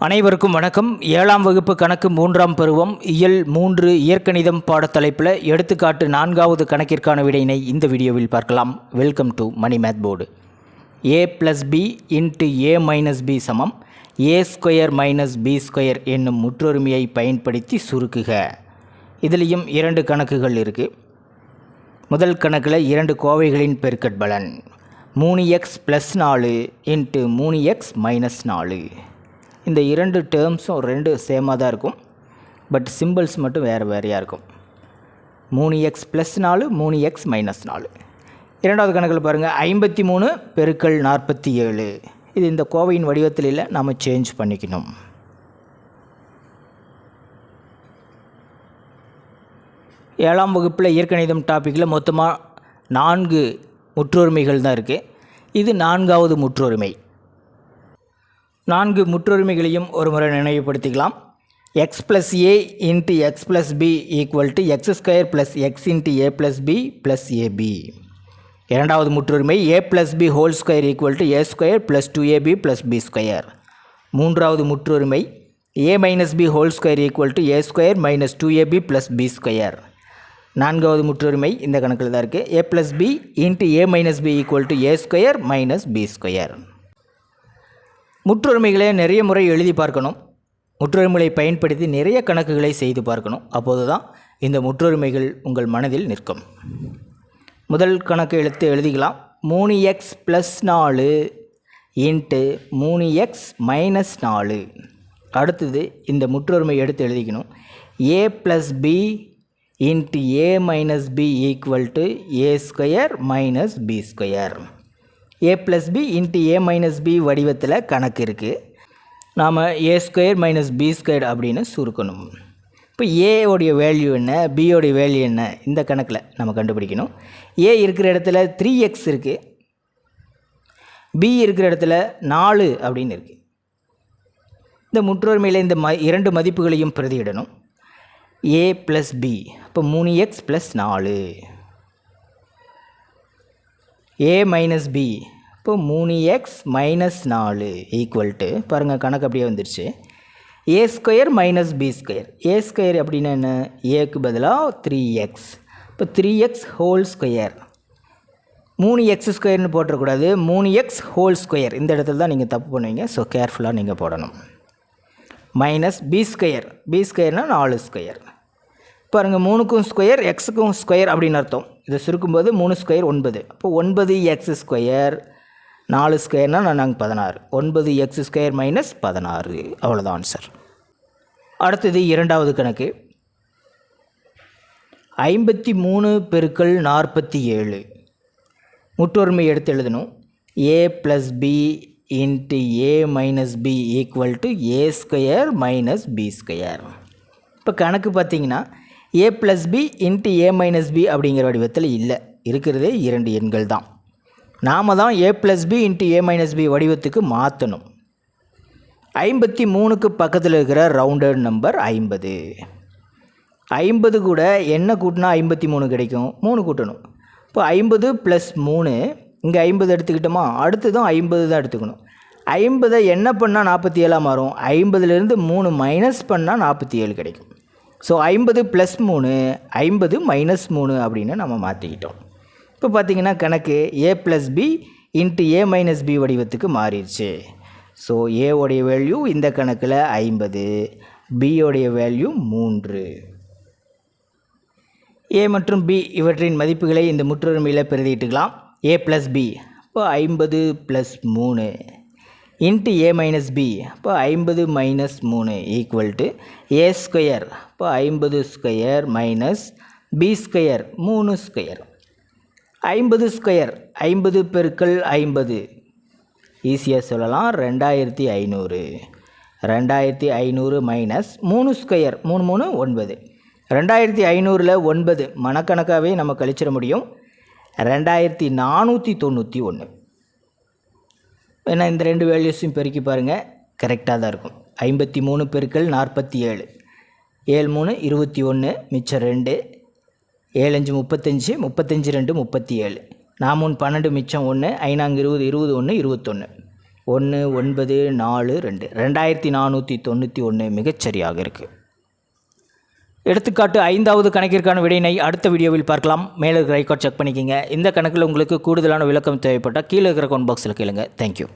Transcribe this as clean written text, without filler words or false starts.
அனைவருக்கும் வணக்கம். 7ஆம் வகுப்பு கணக்கு 3ஆம் பருவம் இயல் 3 இயற்கணிதம் பாடத்தலைப்பில் எடுத்துக்காட்டு 4வது கணக்கிற்கான விடையினை இந்த வீடியோவில் பார்க்கலாம். Welcome to Mani math board. a + b × a - b சமம் a² - b² என்னும் முற்றொருமையை பயன்படுத்தி சுருக்குக. இதிலையும் 2 கணக்குகள் இருக்குது. முதல் கணக்கில் 2 கோவைகளின் பெருக்கற்பலன் 3x + 4 × 3x - 4. இந்த 2 டேர்ம்ஸும் 2 சேமாக தான் இருக்கும், பட் சிம்பிள்ஸ் மட்டும் வேறு வேறையாக இருக்கும். 3x + 4 3x - 4. இரண்டாவது கணக்கில் பாருங்கள் 53 × 47. இது இந்த கோவையின் வடிவத்தில் இல்லை, நாம் சேஞ்ச் பண்ணிக்கணும். ஏழாம் வகுப்பில் இயற்கணிதம் டாப்பிக்கில் மொத்தமாக 4 முற்றொருமைகள் தான் இருக்குது. இது 4வது முற்றொருமை. 4 முற்றொருமைகளையும் ஒரு முறை நினைவுபடுத்திக்கலாம். x + a × x + b = x² + x × a + b + ab. இரண்டாவது முற்றொருமை a + b² = a² + 2ab + b². மூன்றாவது முற்றொருமை a - b² = a² - 2ab + b². நான்காவது முற்றொருமை இந்த கணக்கில் தான் இருக்குது. a + b × a - b = a² - b². முற்றொருமைகளை நிறைய முறை எழுதி பார்க்கணும். முற்றொருமைகளை பயன்படுத்தி நிறைய கணக்குகளை செய்து பார்க்கணும். அப்போது தான் இந்த முற்றொருமைகள் உங்கள் மனதில் நிற்கும். முதல் கணக்கு எழுதிக்கலாம். 3x + 4 × 3x - 4. அடுத்தது இந்த முற்றொருமை எடுத்து எழுதிக்கணும். a + b × a - b = a² - b². a + b × a - b வடிவத்தில் கணக்கு இருக்குது. நாம் a² - b² அப்படின்னு சுருக்கணும். இப்போ ஏவோடைய வேல்யூ என்ன, பியோடைய வேல்யூ என்ன, இந்த கணக்கில் நம்ம கண்டுபிடிக்கணும். a இருக்கிற இடத்துல 3x இருக்குது, b இருக்கிற இடத்துல 4 அப்படின்னு இருக்குது. இந்த முற்றொருமையில் இந்த 2 மதிப்புகளையும் பிரதியிடணும். a + b, இப்போ 3x + 4. a - b, இப்போ 3x - 4 = பாருங்கள் கணக்கு அப்படியே வந்துடுச்சு. a² - b². a² அப்படின்னா என்ன, ஏக்கு பதிலாக 3x, இப்போ 3x². 3x² போட்டக்கூடாது, 3x². இந்த இடத்துல தான் நீங்கள் தப்பு பண்ணுவீங்க. ஸோ கேர்ஃபுல்லாக நீங்கள் போடணும். -b². b²னா 4². பாருங்கள் 3க்கும் ஸ்கொயர் எக்ஸுக்கும் ஸ்கொயர் அப்படின்னு அர்த்தம். இதை சுருக்கும்போது 3² 9. அப்போ 9x². 4²னா நாங்கள் 16. 9x² - 16. அவ்வளோதான் ஆன்சர். அடுத்தது இரண்டாவது கணக்கு 53 × 47. முற்றொருமை எடுத்து எழுதணும். a + b × a - b = a² - b². இப்போ கணக்கு பார்த்திங்கன்னா a + b × a - b அப்படிங்கிற வடிவத்தில் இல்லை, இருக்கிறதே 2 எண்கள் தான். நாம் தான் a + b × a - b வடிவத்துக்கு மாற்றணும். 53க்கு பக்கத்தில் இருக்கிற ரவுண்டட் நம்பர் 50. 50 கூட என்ன கூட்டினா 53 கிடைக்கும், 3 கூட்டணும். இப்போ 50 + 3, இங்கே 50 எடுத்துக்கிட்டோமா, அடுத்ததும் 50 தான் எடுத்துக்கணும். 50 என்ன பண்ணால் 47 மாறும், 50லேருந்து 3 மைனஸ் பண்ணால் 47 கிடைக்கும். ஸோ 50 + 3 50 - 3 அப்படின்னு நம்ம மாற்றிக்கிட்டோம். இப்போ பார்த்திங்கன்னா கணக்கு a + b × a - b வடிவத்துக்கு மாறிடுச்சு. ஸோ ஏவோடைய வேல்யூ இந்த கணக்கில் 50, பியோடைய வேல்யூ 3. a மற்றும் b இவற்றின் மதிப்புகளை இந்த முற்றொருமையில் பிரதியிட்டுக்கலாம். a + b, இப்போ 50 + 3 × a - b, இப்போ 50 - 3 = a². இப்போ 50² - b², 3². 50² 50 × 50 ஈஸியாக சொல்லலாம் 2500. 2500 - 3², 3 3 9. 2500ல் 9 மனக்கணக்காகவே நம்ம கழிச்சிட முடியும். 2491. ஏன்னா இந்த 2 வேல்யூஸையும் பெருக்கி பாருங்கள், கரெக்டாக தான் இருக்கும். 53 × 47. 7 3 21, மிச்சம் 2. 7 5 35, 35 2 37. 4 3 12, மிச்சம் 1. 5 20 21, 21. 1942 2491 மிகச்சரியாக இருக்குது. எடுத்துக்காட்டு 5வது கணக்கிற்கான விடையினை அடுத்த வீடியோவில் பார்க்கலாம். மேலே இருக்கிற ரெக்கார்ட் செக் பண்ணிக்கோங்க. இந்த கணக்கில் உங்களுக்கு கூடுதலான விளக்கம் தேவைப்பட்டால் கீழே இருக்கிற கமெண்ட் பாக்ஸில் கேளுங்க. தேங்க்யூ.